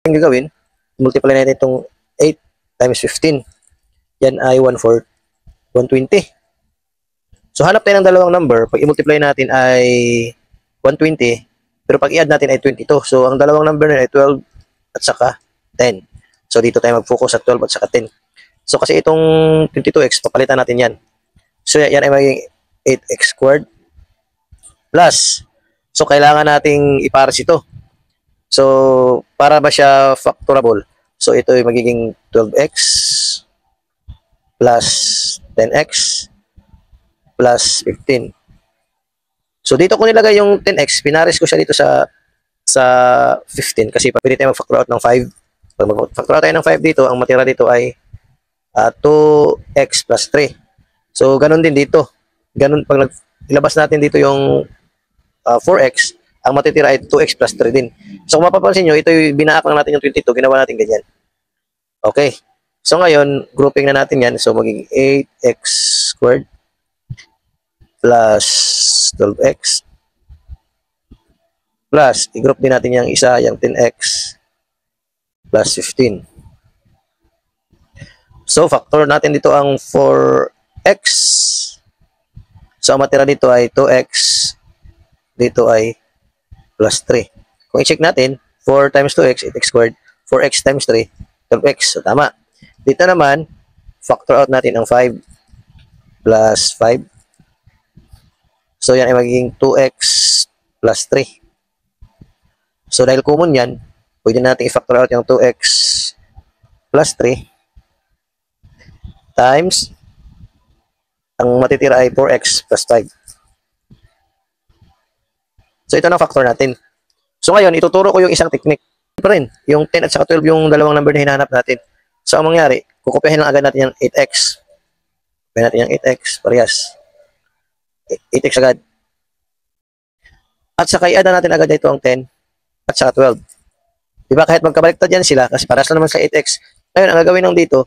Yung gagawin, multiply natin itong 8 times 15. Yan ay 1/4, 120. So, hanap tayo ng dalawang number. Pag i-multiply natin ay 120, pero pag i-add natin ay 22. So, ang dalawang number na ay 12 at saka 10. So, dito tayo mag-focus sa 12 at saka 10. So, kasi itong 22x, papalitan natin yan. So, yan ay magiging 8x squared plus. So, kailangan nating ipares ito. So, para ba siya factorable? So, ito ay magiging 12x plus 10x plus 15. So, dito ko nilagay yung 10x. Pinares ko siya dito sa 15 kasi pwede tayo mag-factor out ng 5. Pag mag-factor out tayo ng 5 dito, ang matira dito ay 2x plus 3. So, ganun din dito. Ganun, pag ilabas natin dito yung 4x, ang matitira ay 2x plus 3 din. So, kung mapapansin nyo, ito yung binaak lang natin yung 22, ginawa natin ganyan. Okay. So, ngayon, grouping na natin yan. So, magiging 8x squared plus 12x plus, i-group din natin yung isa, yung 10x plus 15. So, factor natin dito ang 4x. So, ang matira dito ay 2x. Dito ay plus 3. Kung i-check natin, 4 times 2x, 8x squared. 4x times 3, 12x. So, tama. Dito naman, factor out natin ang 5 plus 5. So, yan ay magiging 2x plus 3. So, dahil common yan, pwede natin i-factor out yung 2x plus 3 times, ang matitira ay 4x plus 5. So, ito na factor natin. So, ngayon, ituturo ko yung isang technique. Pa rin, yung 10 at saka 12 yung dalawang number na hinahanap natin. So, ang mangyari, kukupihin lang agad natin yung 8x. Kukupihin natin yung 8x, parehas. 8x agad. At saka i-add natin agad ito ang 10 at saka 12. Diba, kahit magkabaliktad yan sila, kasi parehas lang naman sa 8x. Ngayon, ang gagawin ng dito,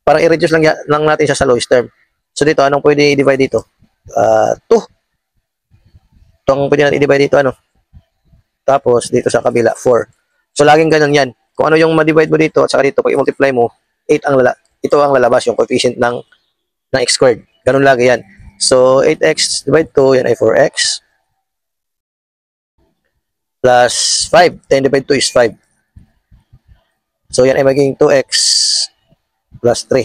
parang i-reduce lang natin siya sa lowest term. So, dito, anong pwede i-divide dito? 2. Itong pwede natin i-divide dito, ano? Tapos, dito sa kabila, 4. So, laging ganun yan. Kung ano yung ma-divide mo dito, at saka dito, pag i-multiply mo, 8 ito ang lalabas, yung coefficient ng x squared. Ganun lagi yan. So, 8x divide 2, yan ay 4x. Plus 5. 10 divide 2 is 5. So, yan ay magiging 2x plus 3.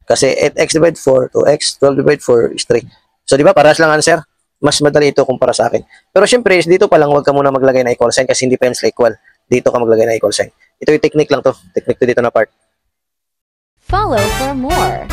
Kasi 8x divide 4, 2x, 12 divide 4 is 3. So, di ba, parehas lang answer? Mas madali ito kumpara sa akin. Pero syempre, dito pa lang, huwag ka muna maglagay na equal sign kasi hindi pa yan sila equal. Dito ka maglagay na equal sign. Ito yung technique lang to. Technique to dito na part. Follow for more.